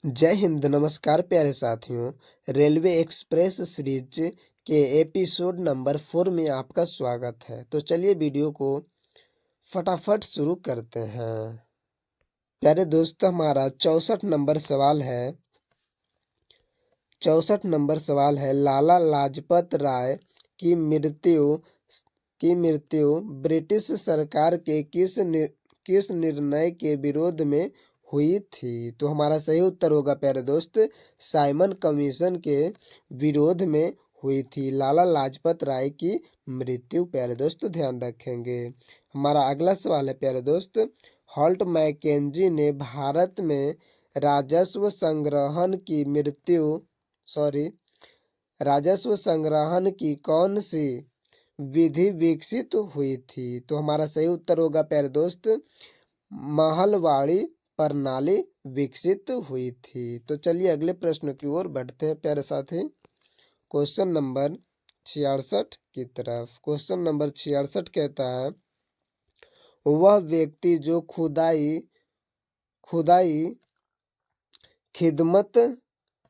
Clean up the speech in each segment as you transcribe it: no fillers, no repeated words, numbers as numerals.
जय हिंद। नमस्कार प्यारे साथियों। रेलवे एक्सप्रेस सीरीज के एपिसोड नंबर 4 में आपका स्वागत है। तो चलिए वीडियो को फटाफट शुरू करते हैं। प्यारे दोस्त, हमारा 64 नंबर सवाल है। लाला लाजपत राय की मृत्यु ब्रिटिश सरकार के किस निर्णय के विरोध में हुई थी? तो हमारा सही उत्तर होगा प्यारे दोस्त, साइमन कमीशन के विरोध में हुई थी लाला लाजपत राय की मृत्यु। प्यारे दोस्त ध्यान रखेंगे। हमारा अगला सवाल है प्यारे दोस्त, हॉल्ट मैकेंजी ने भारत में राजस्व संग्रहण की राजस्व संग्रहण की कौन सी विधि विकसित हुई थी? तो हमारा सही उत्तर होगा प्यारे दोस्त, महलवाड़ी प्रणाली विकसित हुई थी। तो चलिए अगले प्रश्न की ओर बढ़ते हैं प्यारे साथी, क्वेश्चन नंबर 66 की तरफ। क्वेश्चन नंबर 66 कहता है, वह व्यक्ति जो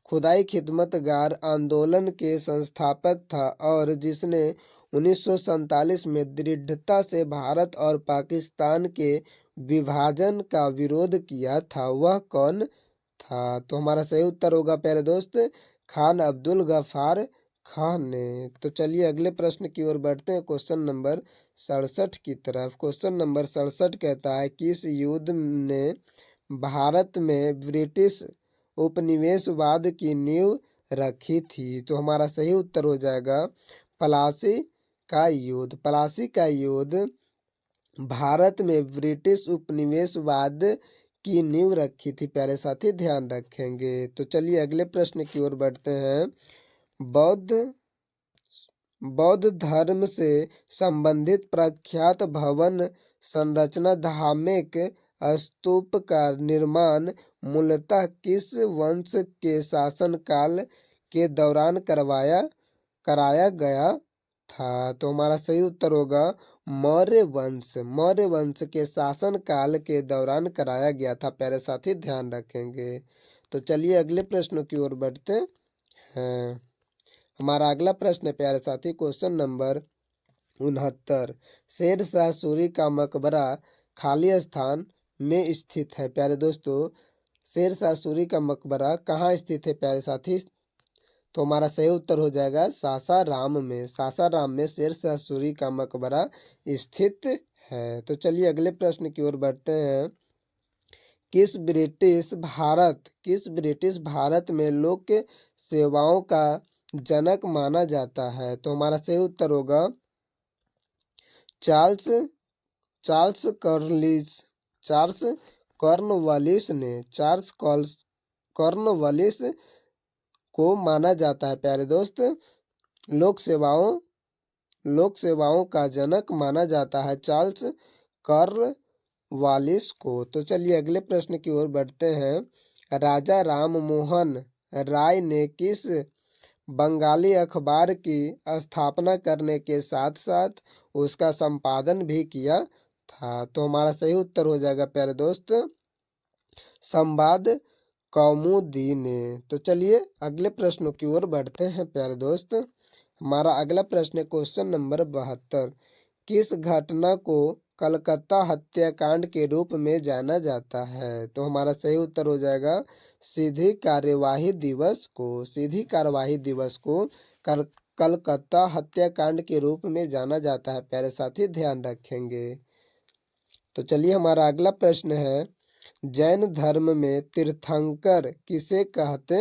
खुदाई खिदमतगार आंदोलन के संस्थापक था और जिसने 1947 में दृढ़ता से भारत और पाकिस्तान के विभाजन का विरोध किया था, वह कौन था? तो हमारा सही उत्तर होगा प्यारे दोस्त, खान अब्दुल गफ्फार खान ने। तो चलिए अगले प्रश्न की ओर बढ़ते हैं, क्वेश्चन नंबर 67 की तरफ। क्वेश्चन नंबर 67 कहता है, किस युद्ध ने भारत में ब्रिटिश उपनिवेशवाद की नींव रखी थी? तो हमारा सही उत्तर हो जाएगा प्लासी का युद्ध। प्लासी का युद्ध भारत में ब्रिटिश उपनिवेशवाद की नींव रखी थी। प्यारे साथी ध्यान रखेंगे। तो चलिए अगले प्रश्न की ओर बढ़ते हैं, बौद्ध धर्म से संबंधित प्रख्यात भवन संरचना धार्मिक स्तूप का निर्माण मूलतः किस वंश के शासनकाल के दौरान कराया गया था? तो हमारा सही उत्तर होगा मौर्य वंश के शासनकाल के दौरान कराया गया था। प्यारे साथी ध्यान रखेंगे। तो चलिए अगले प्रश्न की ओर बढ़ते हैं। हमारा अगला प्रश्न है प्यारे साथी, क्वेश्चन नंबर 69, शेर शाह सूरी का मकबरा खाली स्थान में स्थित है। प्यारे दोस्तों, शेर शाह सूरी का मकबरा कहाँ स्थित है प्यारे साथी? तो हमारा सही उत्तर हो जाएगा सासाराम में शेर शाह सूरी का मकबरा स्थित है। तो चलिए अगले प्रश्न की ओर बढ़ते हैं, किस ब्रिटिश भारत में लोक सेवाओं का जनक माना जाता है? तो हमारा सही उत्तर होगा चार्ल्स कॉर्नवालिस को माना जाता है। प्यारे दोस्त, लोक सेवाओं का जनक माना जाता है चार्ल्स कॉर्नवालिस को। तो चलिए अगले प्रश्न की ओर बढ़ते हैं, राजा राम मोहन राय ने किस बंगाली अखबार की स्थापना करने के साथ साथ उसका संपादन भी किया था? तो हमारा सही उत्तर हो जाएगा प्यारे दोस्त, संवाद कौमुदी ने। तो चलिए अगले प्रश्नों की ओर बढ़ते हैं प्यारे दोस्त। हमारा अगला प्रश्न है क्वेश्चन नंबर 72, किस घटना को कलकत्ता हत्याकांड के रूप में जाना जाता है? तो हमारा सही उत्तर हो जाएगा सीधी कार्यवाही दिवस को कलकत्ता हत्याकांड के रूप में जाना जाता है। प्यारे साथी ध्यान रखेंगे। तो चलिए हमारा अगला प्रश्न है, जैन धर्म में तीर्थंकर किसे कहते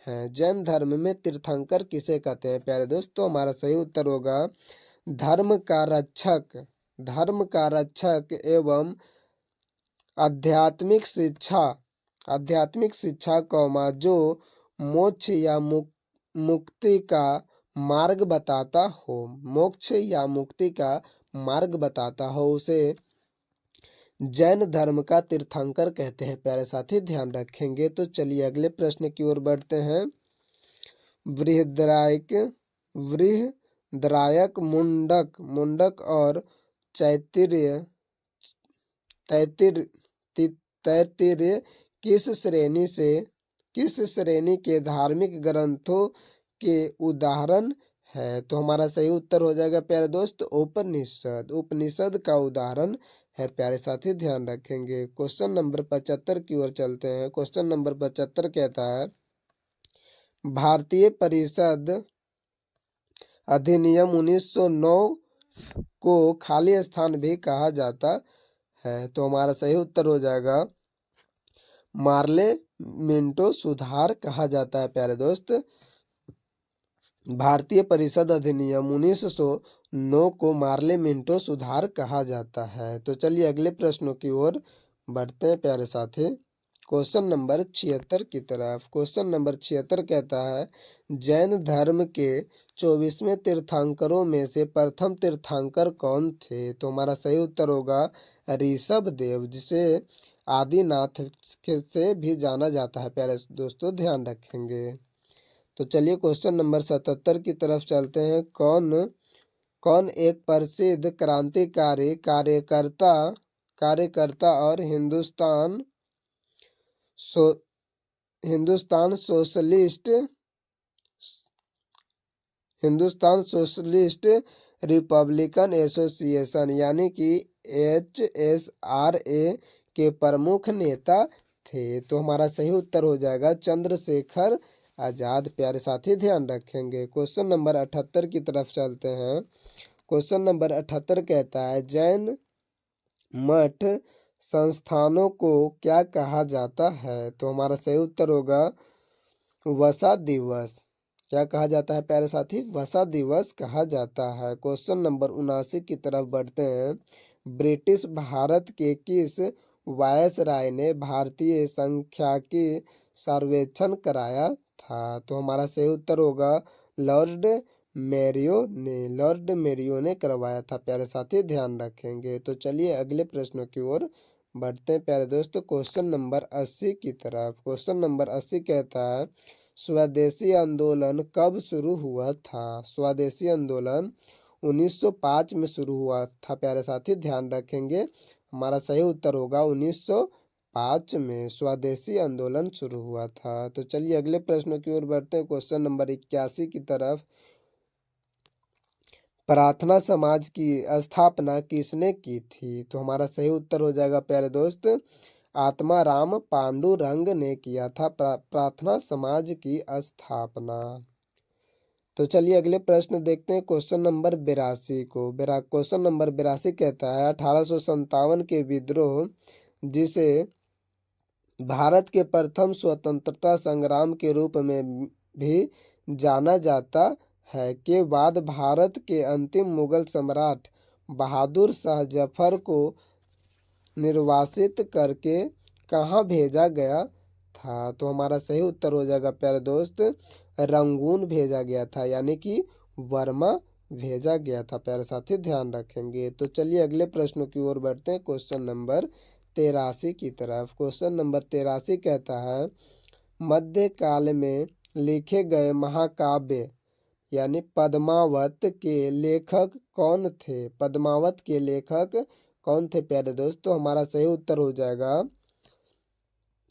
हैं? जैन धर्म में तीर्थंकर किसे कहते हैं प्यारे दोस्तों? हमारा सही उत्तर होगा धर्म का रक्षक एवं आध्यात्मिक शिक्षा जो मोक्ष या मुक्ति का मार्ग बताता हो उसे जैन धर्म का तीर्थंकर कहते हैं। प्यारे साथी ध्यान रखेंगे। तो चलिए अगले प्रश्न की ओर बढ़ते हैं, बृहद्रायक मुंडक और तैत्तिरीय किस श्रेणी से किस श्रेणी के धार्मिक ग्रंथों के उदाहरण है? तो हमारा सही उत्तर हो जाएगा प्यारे दोस्त उपनिषद। उपनिषद का उदाहरण है प्यारे साथी, ध्यान रखेंगे। क्वेश्चन नंबर 75 की ओर चलते हैं। क्वेश्चन नंबर 75 कहता है भारतीय परिषद अधिनियम 1909 को खाली स्थान भी कहा जाता है। तो हमारा सही उत्तर हो जाएगा मार्ले मिंटो सुधार कहा जाता है प्यारे दोस्त। भारतीय परिषद अधिनियम 1909 को मार्ले मिंटो सुधार कहा जाता है। तो चलिए अगले प्रश्नों की ओर बढ़ते हैं प्यारे साथी। क्वेश्चन नंबर 76 की तरफ। क्वेश्चन नंबर 76 कहता है जैन धर्म के 24वें तीर्थंकरों में से प्रथम तीर्थंकर कौन थे? तो हमारा सही उत्तर होगा ऋषभ देव, जिसे आदिनाथ से भी जाना जाता है प्यारे दोस्तों, ध्यान रखेंगे। तो चलिए क्वेश्चन नंबर 77 की तरफ चलते हैं। कौन कौन एक प्रसिद्ध क्रांतिकारी कार्यकर्ता और हिंदुस्तान सोशलिस्ट रिपब्लिकन एसोसिएशन यानी कि HSRA के प्रमुख नेता थे? तो हमारा सही उत्तर हो जाएगा चंद्रशेखर आजाद, प्यारे साथी ध्यान रखेंगे। क्वेश्चन नंबर 78 की तरफ चलते हैं। क्वेश्चन नंबर 78 कहता है जैन मठ संस्थानों को क्या कहा जाता है? तो हमारा सही उत्तर होगा वसा दिवस। क्या कहा जाता है प्यारे साथी? वसा दिवस कहा जाता है। क्वेश्चन नंबर 79 की तरफ बढ़ते हैं। ब्रिटिश भारत के किस वायसराय ने भारतीय सांख्यिकी सर्वेक्षण कराया था? तो हमारा सही उत्तर होगा लॉर्ड मेरियो ने करवाया था प्यारे साथी, ध्यान रखेंगे। तो चलिए अगले प्रश्नों की ओर बढ़ते हैं प्यारे दोस्तों। क्वेश्चन नंबर 80 की तरफ। क्वेश्चन नंबर 80 कहता है स्वदेशी आंदोलन कब शुरू हुआ था? स्वदेशी आंदोलन 1905 में शुरू हुआ था प्यारे साथी, ध्यान रखेंगे। हमारा सही उत्तर होगा 1905 में स्वदेशी आंदोलन शुरू हुआ था। तो चलिए अगले प्रश्न की ओर बढ़ते हैं। क्वेश्चन नंबर 81 की तरफ। प्रार्थना समाज की स्थापना किसने की थी? तो हमारा सही उत्तर हो जाएगा प्यारे दोस्त आत्माराम पांडुरंग ने किया था प्रार्थना समाज की स्थापना। तो चलिए अगले प्रश्न देखते हैं क्वेश्चन नंबर 82 को। क्वेश्चन नंबर 82 कहता है 1857 के विद्रोह, जिसे भारत के प्रथम स्वतंत्रता संग्राम के रूप में भी जाना जाता है, के बाद भारत के अंतिम मुगल सम्राट बहादुर शाह जफर को निर्वासित करके कहाँ भेजा गया था? तो हमारा सही उत्तर हो जाएगा प्यारे दोस्त रंगून भेजा गया था, यानी कि वर्मा भेजा गया था प्यारे साथी, ध्यान रखेंगे। तो चलिए अगले प्रश्नों की ओर बढ़ते हैं क्वेश्चन नंबर 83 की तरफ। क्वेश्चन नंबर 83 कहता है मध्यकाल में लिखे गए महाकाव्य यानी पद्मावत के लेखक कौन थे? पद्मावत के लेखक कौन थे प्यारे दोस्तों? हमारा सही उत्तर हो जाएगा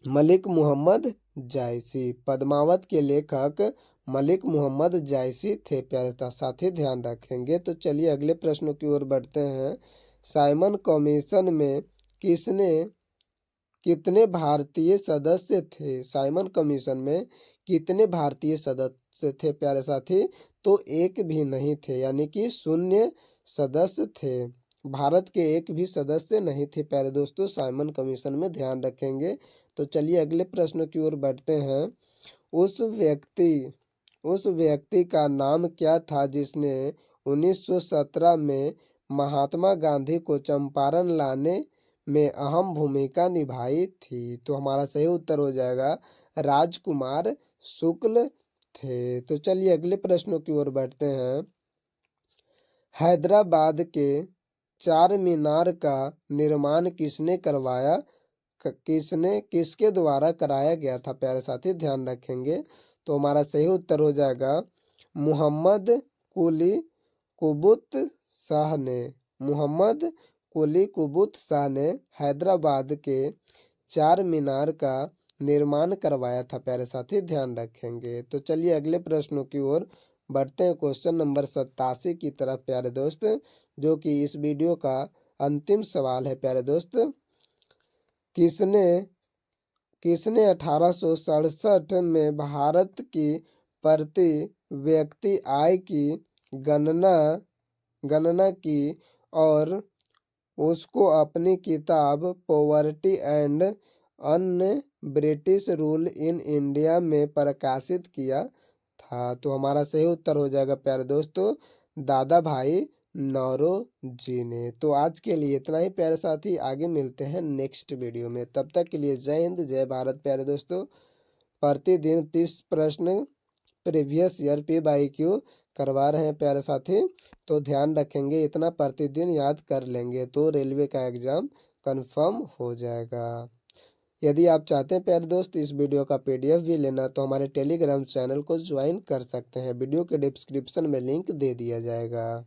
मलिक मोहम्मद जायसी। पद्मावत के लेखक मलिक मोहम्मद जायसी थे प्यारे साथी, ध्यान रखेंगे। तो चलिए अगले प्रश्नों की ओर बढ़ते हैं। साइमन कमीशन में कितने भारतीय सदस्य थे? साइमन कमीशन में कितने भारतीय सदस्य थे प्यारे साथी? तो एक भी नहीं थे, यानी कि शून्य सदस्य थे। भारत के एक भी सदस्य नहीं थे प्यारे दोस्तों साइमन कमीशन में, ध्यान रखेंगे। तो चलिए अगले प्रश्न की ओर बढ़ते हैं। उस व्यक्ति का नाम क्या था जिसने 1917 में महात्मा गांधी को चंपारण लाने में अहम भूमिका निभाई थी? तो हमारा सही उत्तर हो जाएगा राजकुमार शुक्ल थे। तो चलिए अगले प्रश्नों की ओर बढ़ते हैं। हैदराबाद के चार मीनार का निर्माण किसने करवाया? किसके द्वारा कराया गया था प्यारे साथी, ध्यान रखेंगे। तो हमारा सही उत्तर हो जाएगा मोहम्मद कुली कुबुत शाह ने। मोहम्मद कुली कुबुत शाह ने हैदराबाद के चार मीनार का निर्माण करवाया था प्यारे साथी, ध्यान रखेंगे। तो चलिए अगले प्रश्नों की ओर बढ़ते हैं। क्वेश्चन नंबर 87 की तरफ प्यारे दोस्त, जो कि इस वीडियो का अंतिम सवाल है प्यारे दोस्त। किसने किसने 1867 में भारत की प्रति व्यक्ति आय की गणना गणना की और उसको अपनी किताब poverty and un British rule in India में प्रकाशित किया था? तो हमारा सही उत्तर हो जाएगा प्यारे दोस्तों, दादा भाई नौरोजी ने। तो आज के लिए इतना ही प्यारे साथी, आगे मिलते हैं नेक्स्ट वीडियो में। तब तक के लिए जय हिंद जय भारत प्यारे दोस्तों। प्रतिदिन 30 प्रश्न प्रीवियस ईयर PYQ करवा रहे हैं प्यारे साथी, तो ध्यान रखेंगे, इतना प्रतिदिन याद कर लेंगे तो रेलवे का एग्जाम कंफर्म हो जाएगा। यदि आप चाहते हैं प्यारे दोस्त इस वीडियो का PDF भी लेना, तो हमारे टेलीग्राम चैनल को ज्वाइन कर सकते हैं, वीडियो के डिस्क्रिप्शन में लिंक दे दिया जाएगा।